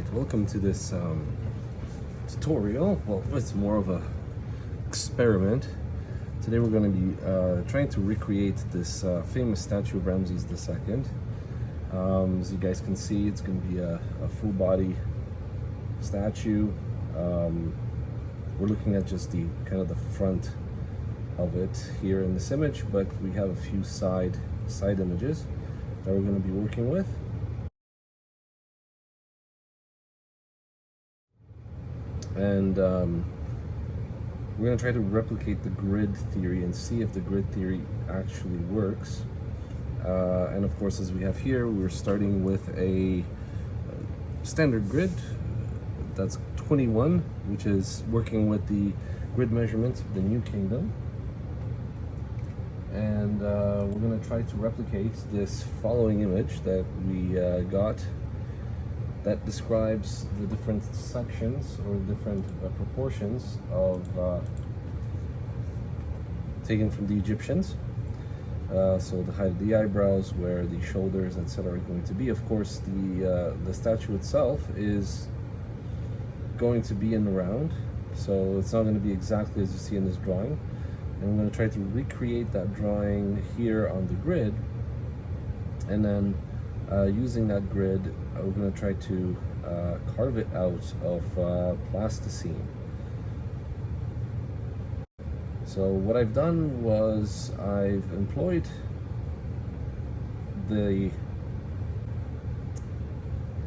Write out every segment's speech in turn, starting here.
Alright, welcome to this tutorial. Well, it's more of a experiment. Today we're going to be trying to recreate this famous statue of Ramses II. As you guys can see, it's going to be a full body statue. We're looking at just the kind of the front of it here in this image, but we have a few side images that we're going to be working with. And we're going to try to replicate the grid theory and see if the grid theory actually works. And of course, as we have here, we're starting with a standard grid that's 21, which is working with the grid measurements of the New Kingdom. And we're going to try to replicate this following image that we got that describes the different sections or different proportions of taken from the Egyptians. So the height of the eyebrows, where the shoulders, etc. are going to be. Of course, the statue itself is going to be in the round, so it's not going to be exactly as you see in this drawing. And I'm going to try to recreate that drawing here on the grid, and then using that grid, we're going to try to carve it out of plasticine. So what I've done was I've employed the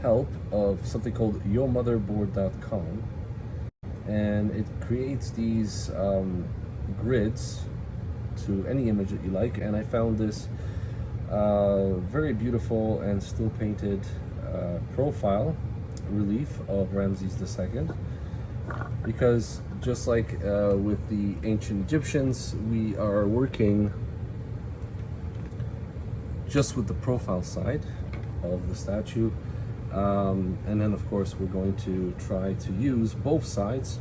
help of something called yourmotherboard.com, and it creates these grids to any image that you like. And I found this very beautiful and still painted profile relief of Ramses II, because just like with the ancient Egyptians, we are working just with the profile side of the statue, and then of course we're going to try to use both sides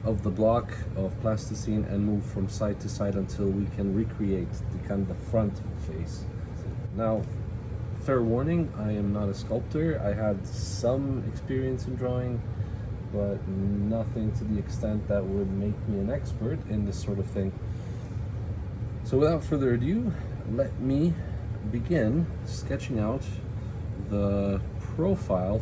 of the block of plasticine and move from side to side until we can recreate the kind of the front face. Now, fair warning, I am not a sculptor. I had some experience in drawing, but nothing to the extent that would make me an expert in this sort of thing. So without further ado, let me begin sketching out the profile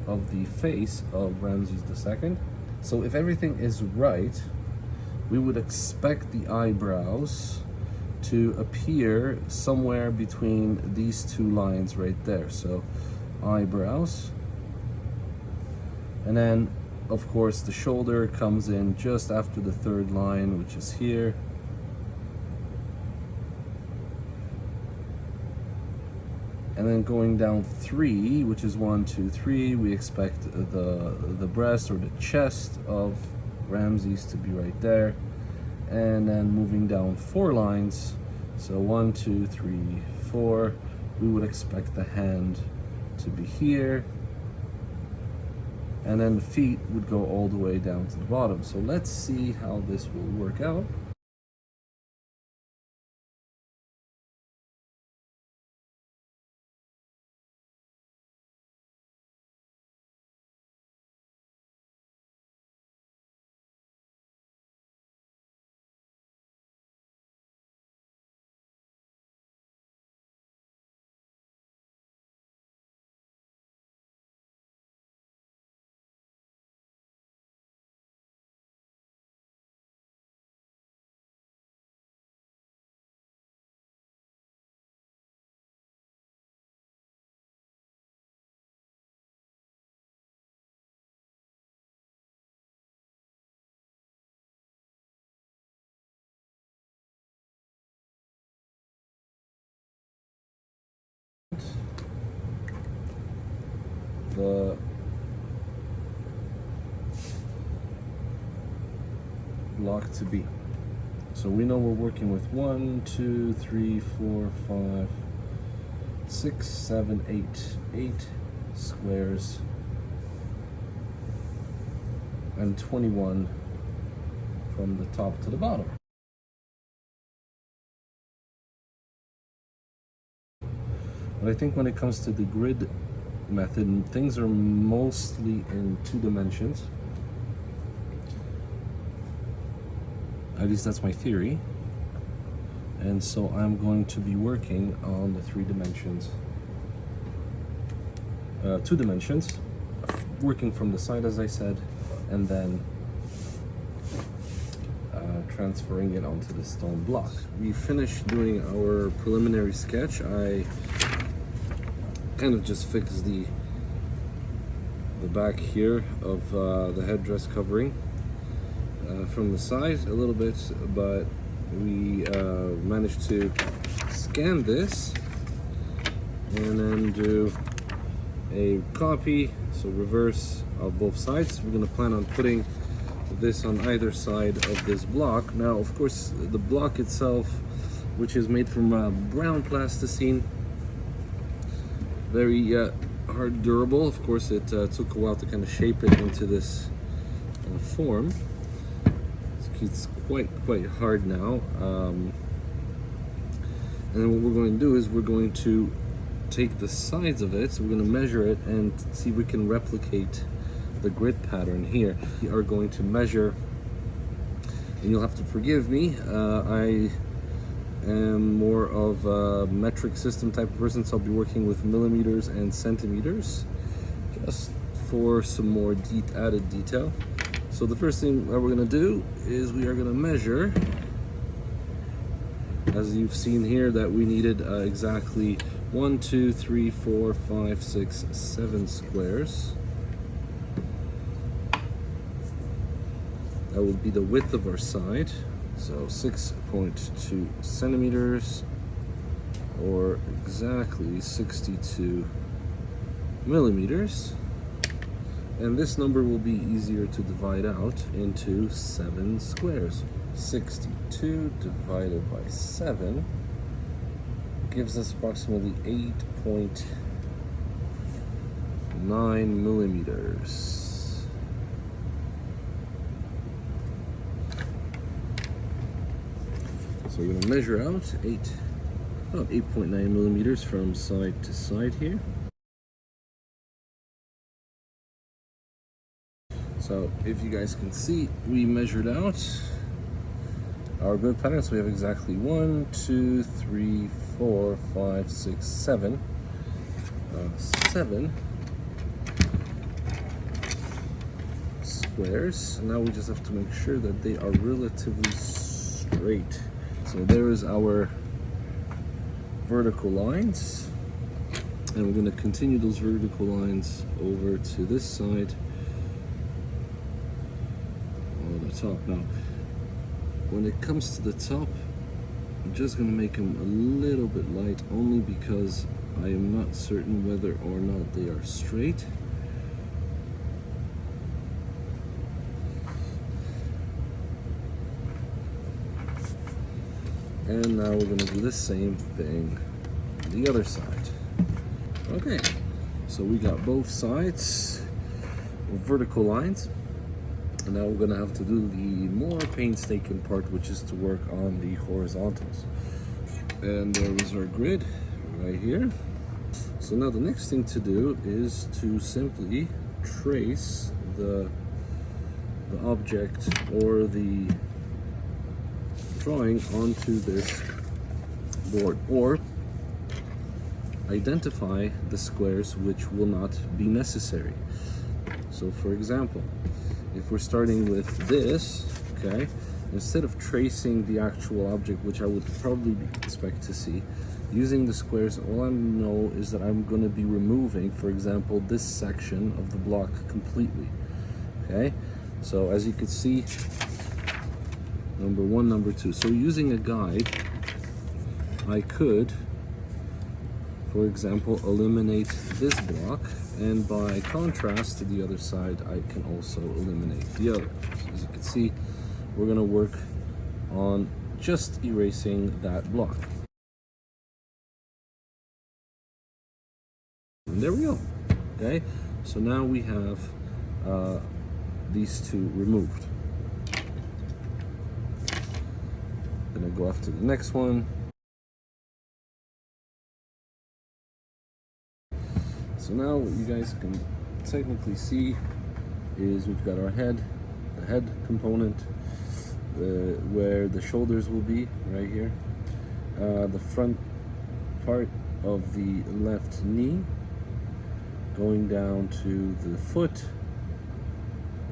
of the face of Ramses II. So if everything is right, we would expect the eyebrows to appear somewhere between these two lines right there. So eyebrows, and then of course the shoulder comes in just after the third line, which is here. And then going down 3, which is 1, 2, 3, we expect the breast or the chest of Ramses to be right there. And then moving down 4 lines, so 1, 2, 3, 4, we would expect the hand to be here. And then the feet would go all the way down to the bottom. So let's see how this will work out. The block to be. So we know we're working with 1, 2, 3, 4, 5, 6, 7, 8 squares and 21 from the top to the bottom. But I think when it comes to the grid method, things are mostly in 2 dimensions. At least that's my theory. And so I'm going to be working on the 3 dimensions. 2 dimensions, working from the side as I said, and then transferring it onto the stone block. We finished doing our preliminary sketch. I kind of just fixed the back here of the headdress covering from the side a little bit, but we managed to scan this and then do a copy, so reverse of both sides. We're going to plan on putting this on either side of this block. Now, of course, the block itself, which is made from brown plasticine, very hard, durable. Of course, it took a while to kind of shape it into this form. It's quite hard now. And then what we're going to do is we're going to take the sides of it, so we're going to measure it and see if we can replicate the grid pattern here. We are going to measure, and you'll have to forgive me, I am more of a metric system type of person, so I'll be working with millimeters and centimeters just for some more added detail. So the first thing that we're going to do is we are going to measure, as you've seen here, that we needed exactly 1, 2, 3, 4, 5, 6, 7 squares. That would be the width of our side, so 6.2 centimeters, or exactly 62 millimeters. And this number will be easier to divide out into 7 squares. 62 divided by 7 gives us approximately 8.9 millimeters. So we're going to measure out about 8.9 millimeters from side to side here. So if you guys can see, we measured out our grid pattern. So we have exactly 1, 2, 3, 4, 5, 6, 7. 7 squares. Now we just have to make sure that they are relatively straight. So there is our vertical lines, and we're going to continue those vertical lines over to this side. Top. Now, when it comes to the top, I'm just going to make them a little bit light, only because I am not certain whether or not they are straight. And now we're going to do the same thing on the other side. Okay, so we got both sides with vertical lines. And now we're going to have to do the more painstaking part, which is to work on the horizontals. And there is our grid right here. So now the next thing to do is to simply trace the object or the drawing onto this board, or identify the squares which will not be necessary. So for example, if we're starting with this, okay, instead of tracing the actual object, which I would probably expect to see, using the squares, all I know is that I'm going to be removing, for example, this section of the block completely. Okay, so as you can see, number 1, number 2. So using a guide, I could, for example, eliminate this block, and by contrast to the other side, I can also eliminate the other. So as you can see, we're going to work on just erasing that block. And there we go. Okay, so now we have these 2 removed. Then I go after the next one. So now what you guys can technically see is we've got our head, the head component, where the shoulders will be right here, the front part of the left knee going down to the foot,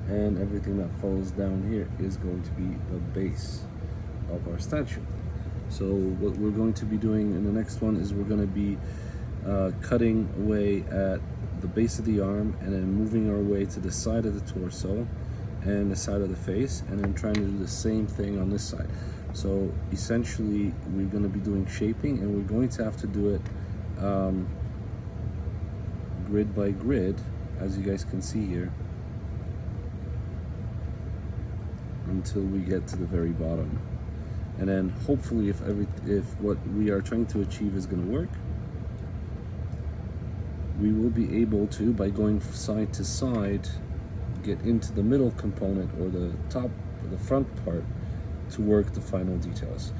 and everything that falls down here is going to be the base of our statue. So what we're going to be doing in the next one is we're going to be cutting away at the base of the arm and then moving our way to the side of the torso and the side of the face, and then trying to do the same thing on this side. So essentially we're going to be doing shaping, and we're going to have to do it grid by grid, as you guys can see here, until we get to the very bottom. And then hopefully if what we are trying to achieve is going to work, we will be able to, by going side to side, get into the middle component or the top or the front part to work the final details.